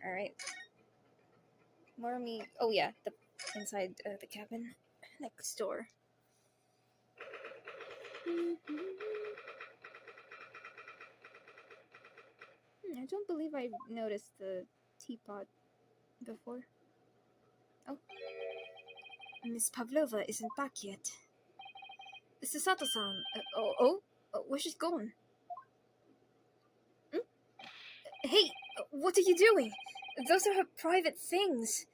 Alright. More me. Oh, yeah, the inside the cabin next door. I don't believe I noticed the teapot before. Oh. Miss Pavlova isn't back yet. Mr. Sato-san. Where's she gone? Hey, what are you doing? Those are her private things.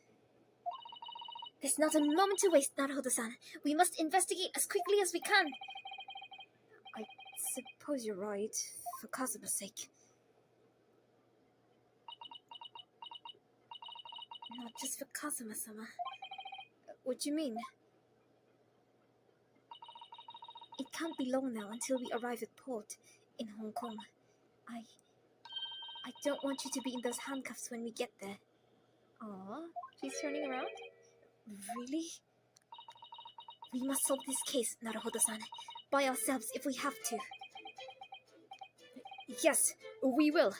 There's not a moment to waste, Naruhodo-san. We must investigate as quickly as we can. I suppose you're right, for Kazuma's sake. Not just for Kazuma-sama. What do you mean? It can't be long now until we arrive at port in Hong Kong. I don't want you to be in those handcuffs when we get there. Aww, she's turning around? Really? We must solve this case, Naruhodo-san, by ourselves if we have to. Yes, we will.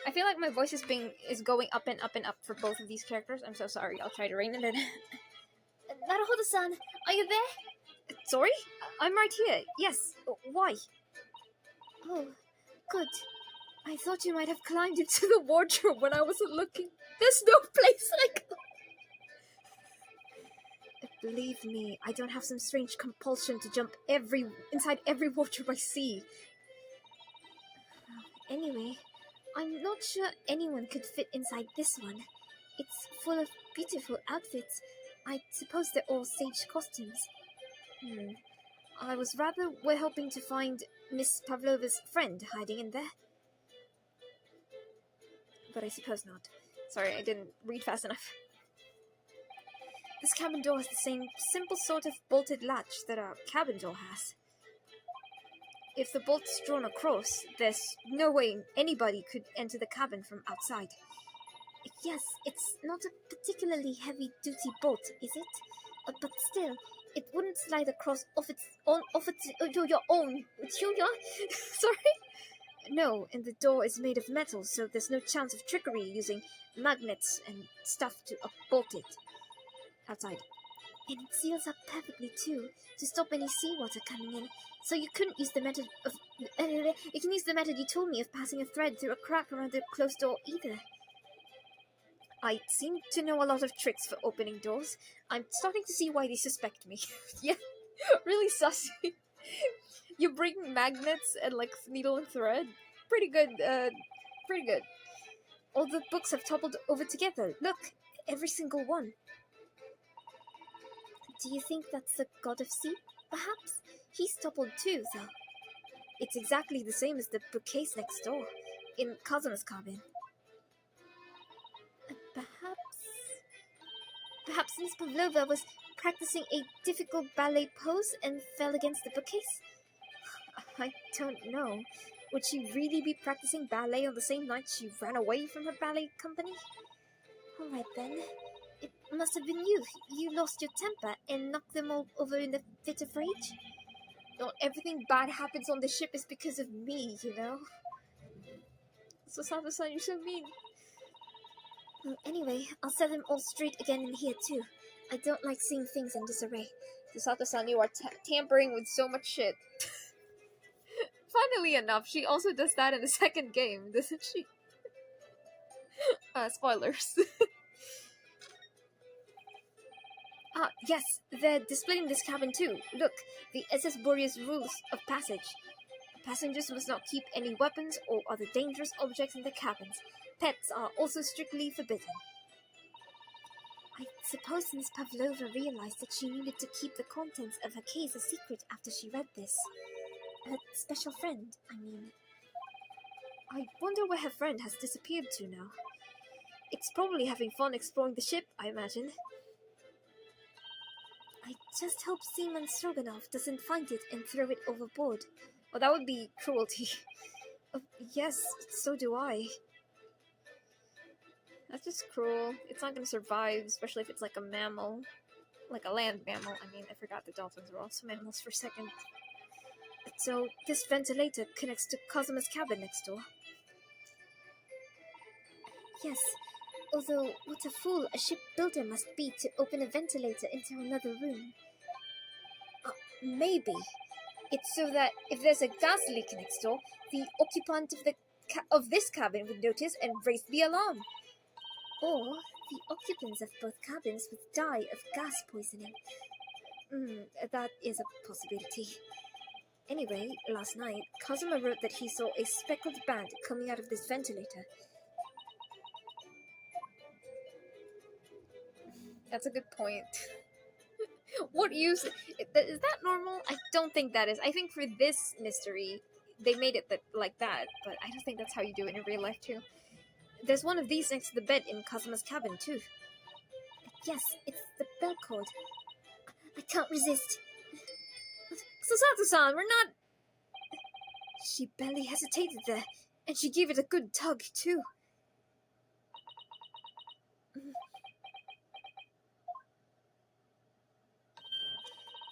I feel like my voice is going up and up and up for both of these characters. I'm so sorry. I'll try to rein it in. Naruhodo-san, are you there? Sorry? I'm right here. Yes. Why? Oh, good. I thought you might have climbed into the wardrobe when I wasn't looking. There's no place like... Believe me, I don't have some strange compulsion to jump inside every wardrobe I see. Anyway, I'm not sure anyone could fit inside this one. It's full of beautiful outfits. I suppose they're all stage costumes. We're hoping to find Miss Pavlova's friend hiding in there. But I suppose not. Sorry, I didn't read fast enough. This cabin door has the same simple sort of bolted latch that our cabin door has. If the bolt's drawn across, there's no way anybody could enter the cabin from outside. Yes, it's not a particularly heavy-duty bolt, is it? But still, it wouldn't slide across your own. Sorry? No, and the door is made of metal, so there's no chance of trickery using magnets and stuff to bolt it outside. And it seals up perfectly too, to stop any seawater coming in. So you couldn't use the method of... you can use the method you told me of passing a thread through a crack around the closed door either. I seem to know a lot of tricks for opening doors. I'm starting to see why they suspect me. Yeah, really sussy. You bring magnets and, like, needle and thread? Pretty good, pretty good. All the books have toppled over together. Look, every single one. Do you think that's the god of sea, perhaps? He's toppled too, though. It's exactly the same as the bookcase next door, in Kazuma's cabin. Perhaps Miss Pavlova was practicing a difficult ballet pose and fell against the bookcase? I don't know. Would she really be practicing ballet on the same night she ran away from her ballet company? Alright then. It must have been you. You lost your temper and knocked them all over in a fit of rage? Not everything bad happens on the ship is because of me, you know? So Sato-san, you're so mean. Well, anyway, I'll set them all straight again in here too. I don't like seeing things in disarray. So Sato-san, you are tampering with so much shit. Funnily enough, she also does that in the second game, doesn't she? Spoilers. Yes, they're displayed in this cabin too. Look, the SS Boreas rules of passage. Passengers must not keep any weapons or other dangerous objects in their cabins. Pets are also strictly forbidden. I suppose Miss Pavlova realized that she needed to keep the contents of her case a secret after she read this. Her special friend, I mean. I wonder where her friend has disappeared to now. It's probably having fun exploring the ship, I imagine. I just hope Seaman Stroganoff doesn't find it and throw it overboard. Oh, that would be cruelty. Yes, so do I. That's just cruel. It's not gonna survive, especially if it's like a mammal. Like a land mammal. I mean, I forgot the dolphins were also mammals for a second. So, this ventilator connects to Kazuma's cabin next door. Yes, although what a fool a shipbuilder must be to open a ventilator into another room. Maybe. It's so that if there's a gas leak next door, the occupant of this cabin would notice and raise the alarm. Or the occupants of both cabins would die of gas poisoning. That is a possibility. Anyway, last night, Kazuma wrote that he saw a speckled band coming out of this ventilator. That's a good point. What use? Is that normal? I don't think that is. I think for this mystery, they made it like that, but I don't think that's how you do it in real life, too. There's one of these next to the bed in Kazuma's cabin, too. Yes, it's the bell cord. I can't resist. Susato-san, we're not... She barely hesitated there, and she gave it a good tug, too.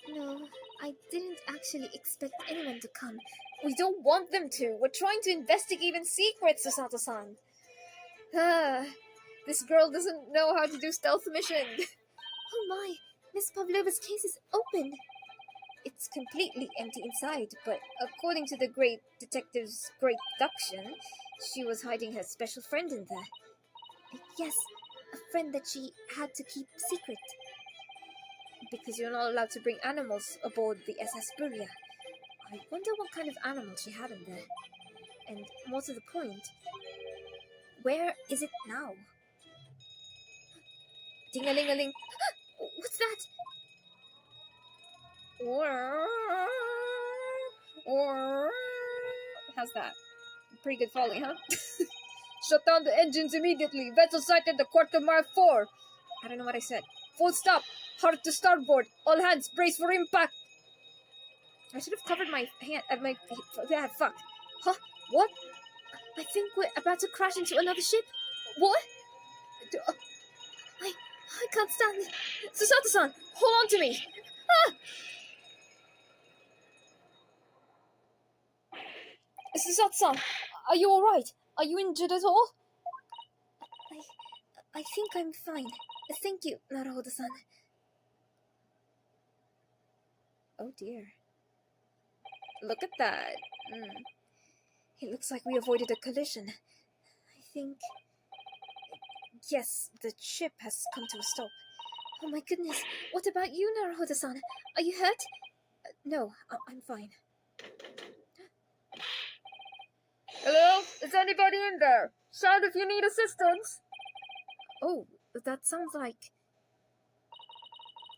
No, I didn't actually expect anyone to come. We don't want them to. We're trying to investigate in secret, Susato-san. This girl doesn't know how to do stealth mission. Oh my, Miss Pavlova's case is open. It's completely empty inside, but according to the great detective's great deduction, she was hiding her special friend in there. Yes, a friend that she had to keep secret. Because you're not allowed to bring animals aboard the SS Buria. I wonder what kind of animal she had in there. And more to the point, where is it now? Ding-a-ling-a-ling. What's that? How's that? Pretty good foley, huh? Shut down the engines immediately. Vessel sighted the quarter mile 4. I don't know what I said. Full stop. Hard to starboard. All hands brace for impact. I should have covered my hand. Yeah, fuck. Huh? What? I think we're about to crash into another ship. What? I can't stand it. Susato-san, hold on to me. Ah! Susato-san, are you alright? Are you injured at all? I think I'm fine. Thank you, Naruhodo-san. Oh dear. Look at that. It looks like we avoided a collision. I think... Yes, the ship has come to a stop. Oh my goodness, what about you, Naruhodo-san? Are you hurt? No, I'm fine. Hello? Is anybody in there? Shout if you need assistance. Oh, that sounds like...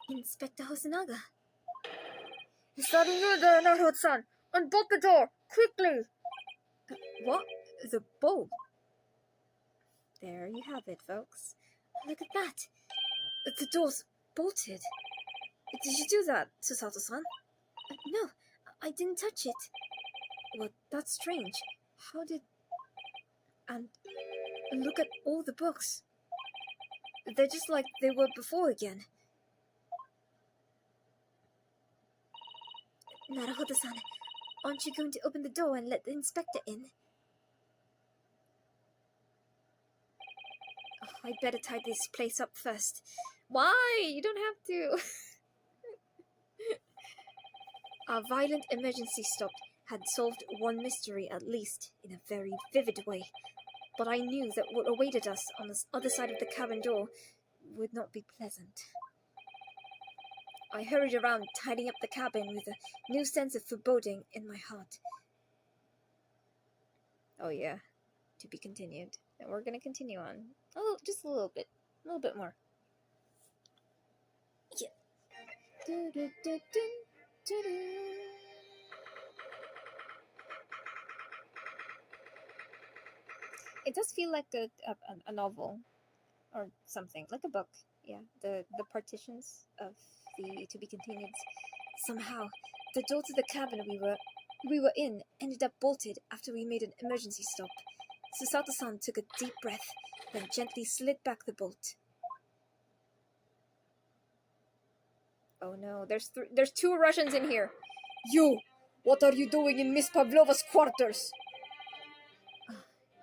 Inspector Hosonaga. Is that you there, Naruhodo-san? Unbolt the door, quickly! What? The bolt? There you have it, folks. Look at that. The door's bolted. Did you do that, Susato-san? No, I didn't touch it. Well, that's strange. How did... And look at all the books. They're just like they were before again. Naruhodo-san, aren't you going to open the door and let the inspector in? Oh, I'd better tie this place up first. Why? You don't have to. Our violent emergency stop had solved one mystery at least in a very vivid way, but I knew that what awaited us on the other side of the cabin door would not be pleasant. I hurried around, tidying up the cabin with a new sense of foreboding in my heart. Oh yeah, to be continued. And we're gonna continue on. Oh, just a little bit more. Yeah. It does feel like a novel or something, like a book. Yeah, the partitions of the to be continued. Somehow, the door to the cabin we were in ended up bolted after we made an emergency stop. Susato-san took a deep breath, then gently slid back the bolt. Oh no, there's 2 Russians in here. You! What are you doing in Miss Pavlova's quarters?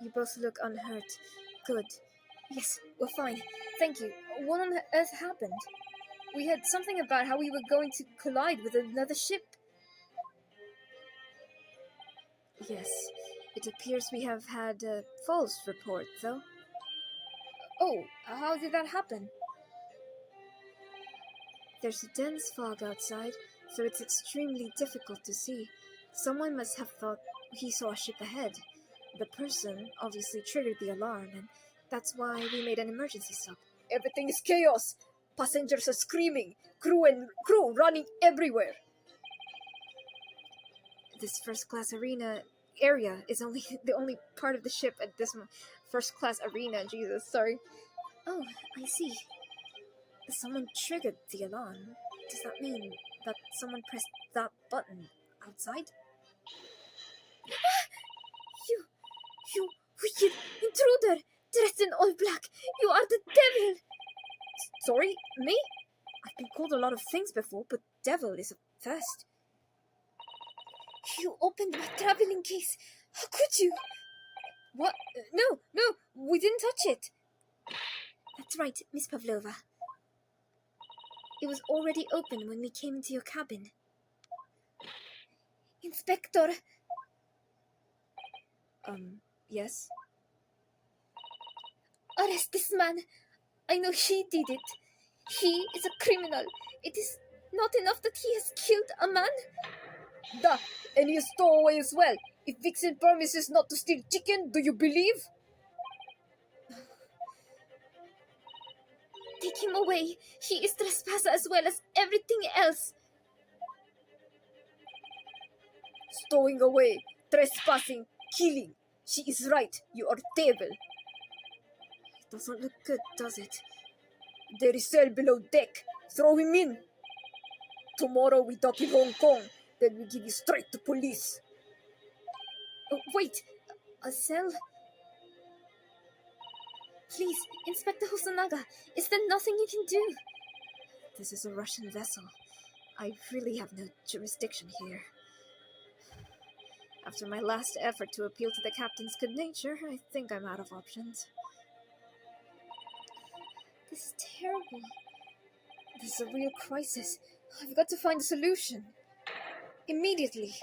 You both look unhurt. Good. Yes, we're fine. Thank you. What on earth happened? We heard something about how we were going to collide with another ship. Yes, it appears we have had a false report, though. Oh, how did that happen? There's a dense fog outside, so it's extremely difficult to see. Someone must have thought he saw a ship ahead. The person obviously triggered the alarm, and that's why we made an emergency stop. Everything is chaos. Passengers are screaming. Crew running everywhere. This first-class arena area is the only part of the ship at this first-class arena. Jesus, sorry. Oh, I see. Someone triggered the alarm. Does that mean that someone pressed that button outside? You wicked intruder! Dressed in all black! You are the devil! Sorry, me? I've been called a lot of things before, but devil is a first. You opened my traveling case. How could you? What? No, we didn't touch it. That's right, Miss Pavlova. It was already open when we came into your cabin. Inspector! Yes? Arrest this man. I know he did it. He is a criminal. It is not enough that he has killed a man. Da, and he is stowaway as well. If Vixen promises not to steal chicken, do you believe? Take him away. He is trespasser as well as everything else. Stowing away, trespassing, killing. She is right. You are devil. It doesn't look good, does it? There is cell below deck. Throw him in. Tomorrow we dock in Hong Kong. Then we give you straight to police. Oh, wait. A cell? Please, Inspector Hosonaga, is there nothing you can do? This is a Russian vessel. I really have no jurisdiction here. After my last effort to appeal to the captain's good nature, I think I'm out of options. This is terrible. This is a real crisis. I've got to find a solution. Immediately.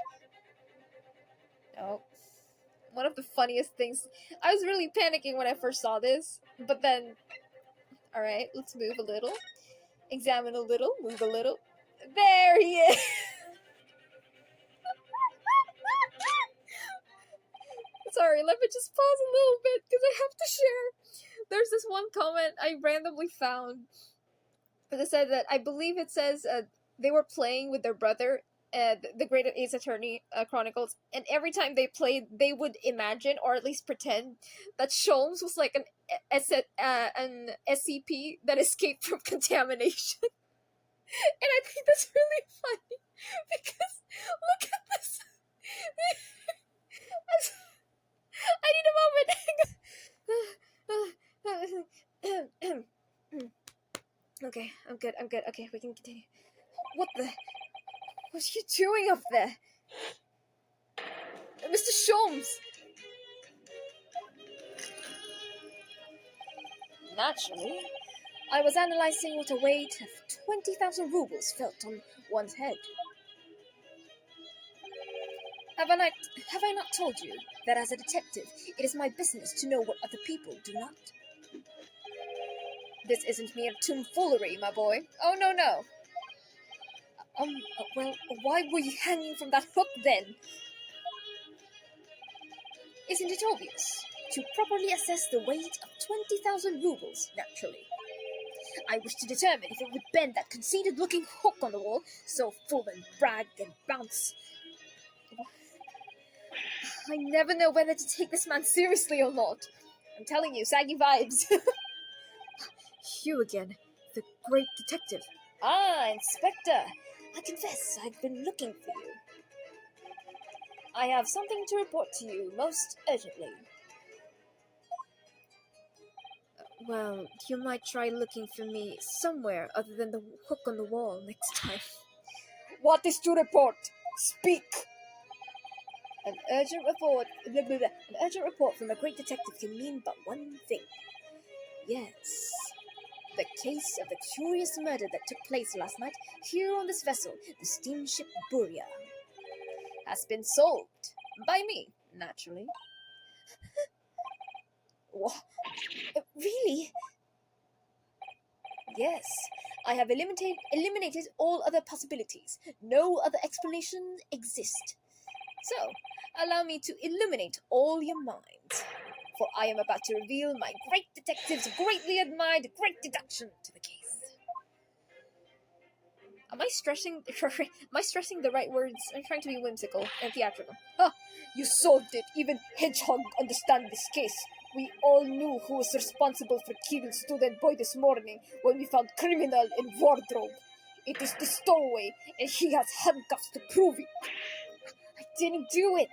Oh. One of the funniest things. I was really panicking when I first saw this, but then... Alright, let's move a little. Examine a little, move a little. There he is! Sorry, let me just pause a little bit because I have to share. There's this one comment I randomly found that said that I believe it says they were playing with their brother, the Great Ace Attorney Chronicles, and every time they played, they would imagine or at least pretend that 𝙢𝙞𝙙𝙙𝙙 was like an SCP that escaped from contamination. And I think that's really funny because look at this. I need a moment. Okay, I'm good. Okay, we can continue. What the? What's you doing up there? Mr. 𝙢𝙠𝙠! Naturally, I was analyzing what a weight of 20,000 rubles felt on one's head. Have I not told you that as a detective, it is my business to know what other people do not? This isn't mere tomfoolery, my boy. Oh, no. Well, why were you hanging from that hook, then? Isn't it obvious? To properly assess the weight of 20,000 rubles, naturally. I wish to determine if it would bend that conceited-looking hook on the wall, so full and brag and bounce. I never know whether to take this man seriously or not. I'm telling you, saggy vibes. You again, the great detective. Ah, Inspector. I confess, I've been looking for you. I have something to report to you most urgently. Well, you might try looking for me somewhere other than the hook on the wall next time. What is to report? Speak! An urgent report from a great detective can mean but one thing. Yes. The case of the curious murder that took place last night here on this vessel, the steamship 𝙢𝙀, has been solved. By me, naturally. What? Really? Yes. I have eliminated all other possibilities. No other explanations exist. So, allow me to illuminate all your minds. For I am about to reveal my great detective's greatly admired great deduction to the case. Am I stressing the right words? I'm trying to be whimsical and theatrical. Ha! You solved it. Even Hedgehog understand this case. We all knew who was responsible for killing student boy this morning when we found criminal in wardrobe. It is the stowaway, and he has handcuffs to prove it. I didn't do it.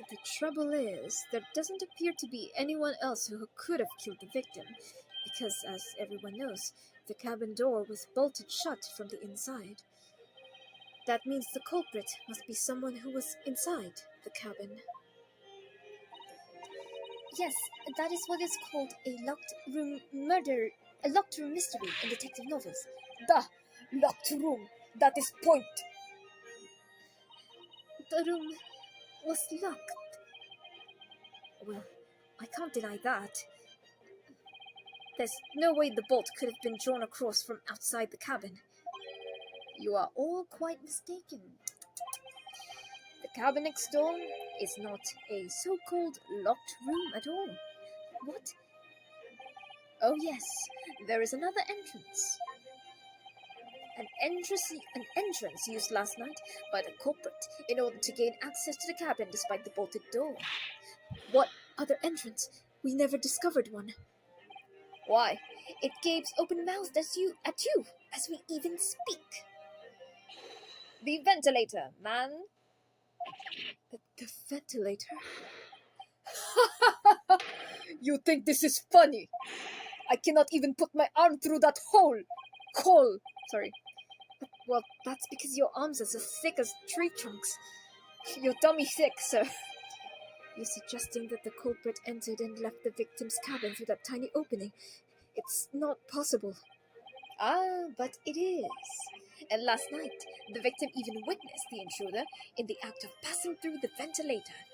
The trouble is, there doesn't appear to be anyone else who could have killed the victim, because, as everyone knows, the cabin door was bolted shut from the inside. That means the culprit must be someone who was inside the cabin. Yes, that is what is called a locked room mystery in detective novels. The locked room. That is point. The room was locked. Well, I can't deny that. There's no way the bolt could have been drawn across from outside the cabin. You are all quite mistaken. The cabin next door is not a so-called locked room at all. What? Oh yes, there is another entrance. An entrance used last night by the culprit in order to gain access to the cabin despite the bolted door. What other entrance? We never discovered one. Why, it gapes open-mouthed at you as we even speak. The ventilator, man. The ventilator? You think this is funny? I cannot even put my arm through that hole. Sorry. Well, that's because your arms are so thick as tree trunks. Your dummy thick, sir. You're suggesting that the culprit entered and left the victim's cabin through that tiny opening. It's not possible. Ah, but it is. And last night, the victim even witnessed the intruder in the act of passing through the ventilator.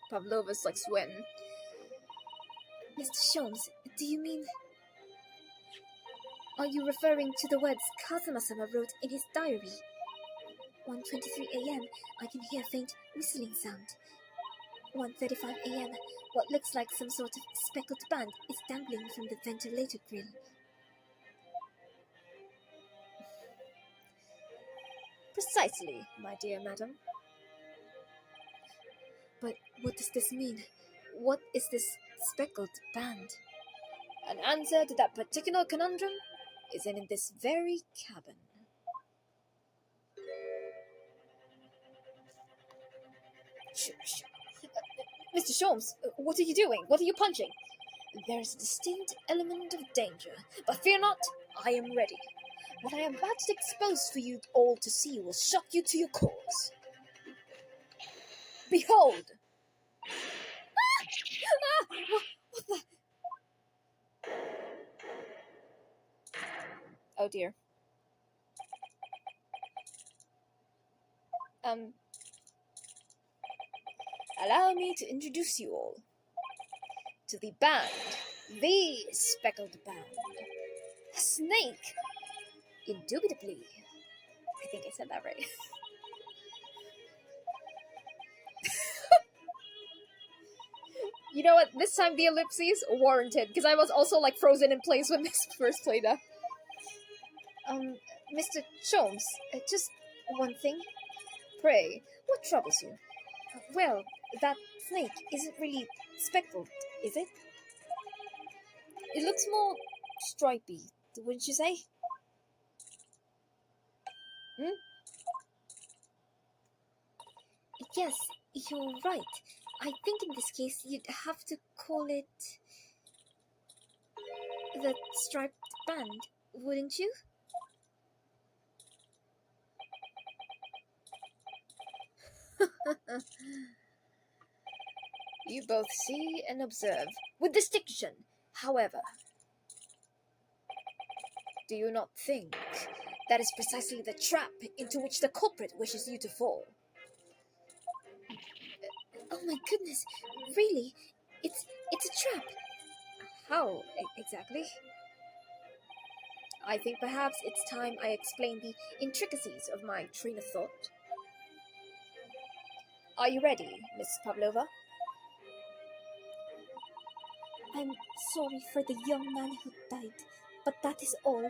Pavlova's like sweating. Mr. Sholmes, do you mean... Are you referring to the words Kazuma-sama wrote in his diary? 1:23 a.m., I can hear a faint whistling sound. 1:35 a.m., what looks like some sort of speckled band is dangling from the ventilator grill. Precisely, my dear madam. But what does this mean? What is this speckled band? An answer to that particular conundrum is in this very cabin. Shh. Mr. Sholmes, what are you doing? What are you punching? There is a distinct element of danger, but fear not, I am ready. What I am about to expose for you all to see will shock you to your cores. Behold! What the? Oh dear. Allow me to introduce you all to the band, the Speckled Band. A snake, indubitably. I think I said that right. You know what? This time the ellipses warranted, because I was also like frozen in place when this first played up. Mr. Sholmes, just one thing. Pray, what troubles you? Well, that snake isn't really speckled, is it? It looks more stripy, wouldn't you say? Yes, you're right. I think in this case you'd have to call it the striped band, wouldn't you? You both see and observe with distinction, however. Do you not think that is precisely the trap into which the culprit wishes you to fall? Oh my goodness, really? It's a trap. How exactly? I think perhaps it's time I explain the intricacies of my train of thought. Are you ready, Miss Pavlova? I'm sorry for the young man who died, but that is all.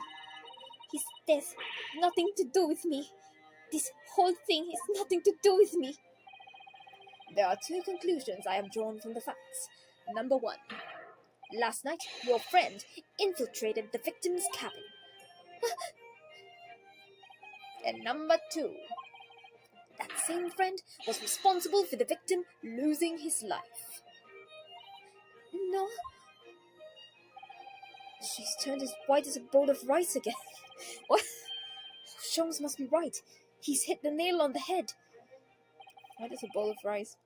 His death, nothing to do with me. This whole thing has nothing to do with me. There are two conclusions I have drawn from the facts. Number one, last night your friend infiltrated the victim's cabin. And number two, that same friend was responsible for the victim losing his life. No. She's turned as white as a bowl of rice again. What? Sholmes must be right. He's hit the nail on the head. White as a bowl of rice.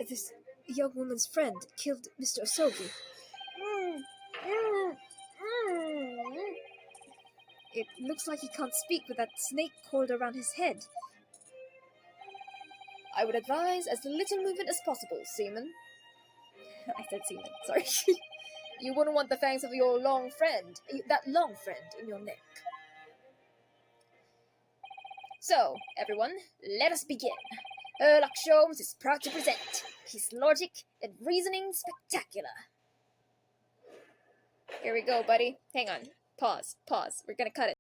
This young woman's friend killed Mr. Osogi. It looks like he can't speak with that snake coiled around his head. I would advise as little movement as possible, seaman. I said seaman, sorry. You wouldn't want the fangs of your that long friend in your neck. So, everyone, let us begin. Sherlock Holmes is proud to present his logic and reasoning spectacular. Here we go, buddy. Hang on. Pause. We're gonna cut it.